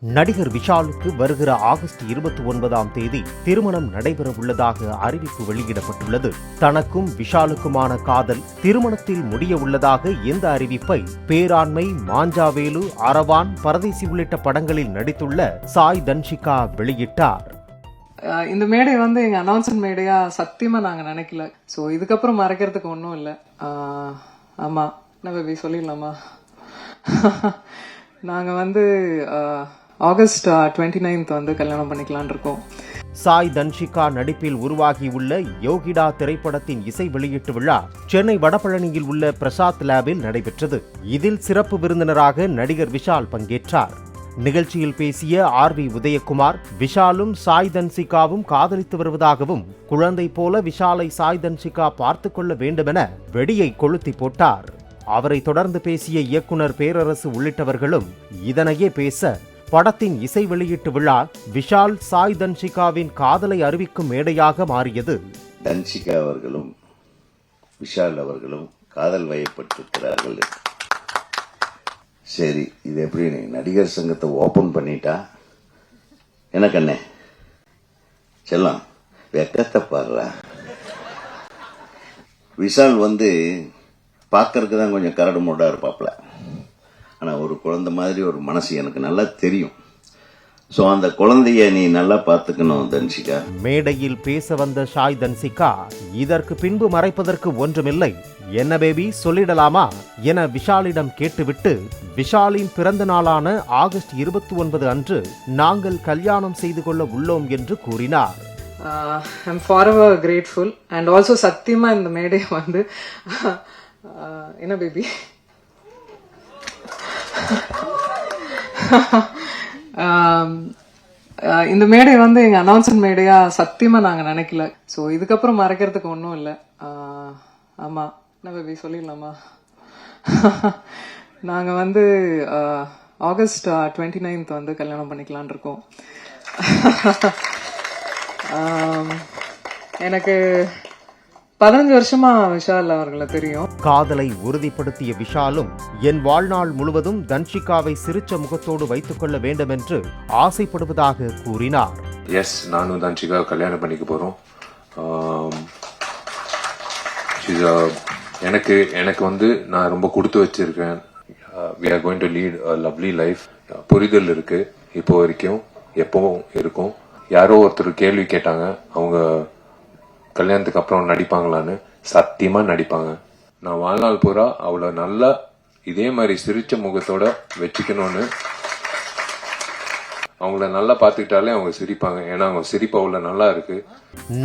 நடிகர் விஷாலுக்கு வருகிற ஆகஸ்ட் 29ஆம் தேதி திருமணம் நடைபெற உள்ளதாக அறிவிப்பு வெளியிடப்பட்டுள்ளது. தனக்கும் விஷாலுக்குமான காதல் திருமணத்தில் முடிய உள்ளதாக இந்த அறிவிப்பை பேராண்மை, மாஞ்சாவேலு, அரவான், பரதேசி உள்ளிட்ட படங்களில் நடித்துள்ள சாய் தன்ஷிகா வெளியிட்டார். இந்த மேடை எங்க அனௌன்ஸ்மெண்ட் மேடையா சத்தியமா நாங்க நினைக்கல. சோ இதுக்கப்புறம் மறைக்கிறதுக்கு ஒன்றும் இல்லை. ஆமா, நம்ம சொல்லிடலாமா? நாங்க ஆகஸ்ட் 29 கல்யாணம் பண்ணிக்கலாம் இருக்கோம். சாய் தன்ஷிகா நடிப்பில் உருவாகியுள்ள யோகிடா திரைப்படத்தின் இசை வெளியீட்டு விழா சென்னை வடபழனியில் உள்ள பிரசாத் லேபில் நடைபெற்றது. இதில் சிறப்பு விருந்தினராக நடிகர் விஷால் பங்கேற்றார். நிகழ்ச்சியில் பேசிய ஆர்.வி. உதயகுமார், விஷாலும் சாய் தன்ஷிகாவும் காதலித்து வருவதாகவும், குழந்தை போல விஷாலை சாய் தன்ஷிகா பார்த்துக் கொள்ள வேண்டுமென வெடியை கொளுத்தி போட்டார். அவரை தொடர்ந்து பேசிய இயக்குனர் பேரரசு உள்ளிட்டவர்களும் இதனையே பேச, படத்தின் இசை வெளியீட்டு விழா விஷால் சாய் தன்ஷிகாவின் காதலை அறிவிக்கும் மேடையாக மாறியது. தன்ஷிகா அவர்களும் விஷால் அவர்களும் காதல் வயப்பட்டிருக்கிறார்கள். சரி, இது எப்படி நடிகர் சங்கத்தை ஓபன் பண்ணிட்டா என்ன கண்ணே செல்லாம் வெக்கத்தை பாடுறா. விஷால் பார்க்கறதுக்கு தான் கொஞ்சம் கரடு முரடா இருப்பாப்ல. ஆனா ஒரு குழந்தை மாதிரி ஒரு மனசு எனக்கு நல்லா தெரியும். சோ அந்த குழந்தைய நீ நல்லா பார்த்துக்கணும் தன்ஷிகா. மேடையில் பேச வந்த சாய் தன்ஷிகா, இதற்கு பின்பு மறைப்பதற்கு ஒன்றுமில்லை, என்ன பேபி சொல்லிடலாமா என விஷாலிடம் கேட்டுவிட்டு, விஷாலின் பிறந்த நாளான ஆகஸ்ட் 29 அன்று நாங்கள் கல்யாணம் செய்து கொள்ள உள்ளோம் என்று கூறினார். I'm forever grateful and also சத்தியமா இந்த மேடை என்ன பேபி இந்த மேடை எங்க அனௌன்ஸ்மெண்ட் மேடையா சத்தியமா நாங்க நினைக்கல. சோ இதுக்கப்புறம் மறைக்கிறதுக்கு ஒன்றும் இல்லை. ஆமா, என்ன பேபி சொல்லிடலாமா? நாங்க ஆகஸ்ட் 29 கல்யாணம் பண்ணிக்கலாம் இருக்கோம். எனக்கு 15 வருஷமா விஷால் அவர்களை தெரியும். காதலை உறுதிப்படுத்திய விஷாலும், என் வாழ்நாள் முழுவதும் தன்ஷிகாவை சிரிச்ச முகத்தோடு வைத்துக் கொள்ள வேண்டும் என்று ஆசைப்படுவதாக கூறினார். எஸ், நானும் தன்ஷிகா கல்யாணம் பண்ணிக்க போறோம். எனக்கு நான் ரொம்ப கொடுத்து வச்சிருக்கேன். we are going to lead a lovely life. புரிதல் இருக்கு இப்போ வரைக்கும், எப்பவும் இருக்கும். யாரோ ஒருத்தர் கேள்வி கேட்டாங்க, அவங்க கல்யாணத்துக்கு அப்புறம் நடிப்பாங்களான்னு. சத்தியமா நடிப்பாங்க. நான் வாழ்நாள் பூரா அவளை நல்லா இதே மாதிரி சிரிச்ச முகத்தோட வச்சுக்கணும்னு, அவங்கள நல்லா பார்த்துக்கிட்டாலே அவங்க சிரிப்பாங்க. ஏன்னா அவங்க சிரிப்பு அவ்வளவு நல்லா இருக்கு.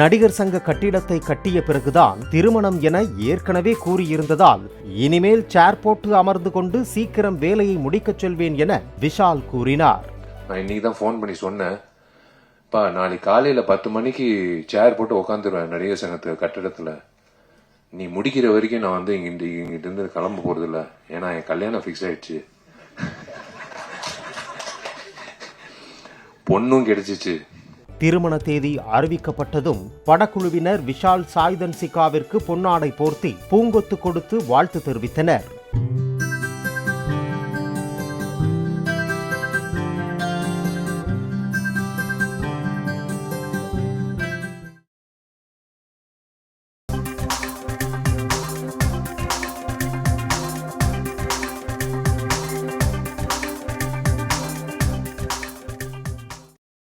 நடிகர் சங்க கட்டிடத்தை கட்டிய பிறகுதான் திருமணம் என ஏற்கனவே கூறியிருந்ததால், இனிமேல் சேர் போட்டு அமர்ந்து கொண்டு சீக்கிரம் வேலையை முடிக்கச் சொல்வேன் என விஷால் கூறினார். நான் இன்னைக்கு தான் போன் பண்ணி சொன்னேன், நாளைக்கு காலையில 10 மணிக்கு சேர் போட்டு உக்காந்துருவேன் நடிகர் சங்கத்து கட்டிடத்துல. நீ முடிக்கிற வரைக்கும் நான் இங்கிட்ட இருந்து கிளம்ப போறது இல்ல. ஏன்னா என் கல்யாணம் பிக்ஸ் ஆயிடுச்சு, பொண்ணும் கிடைச்சிச்சு. திருமண தேதி அறிவிக்கப்பட்டதும் படக்குழுவினர் விஷால் சாய் தன்ஷிகாவிற்கு பொன்னாடை போர்த்தி பூங்கொத்து கொடுத்து வாழ்த்து தெரிவித்தனர்.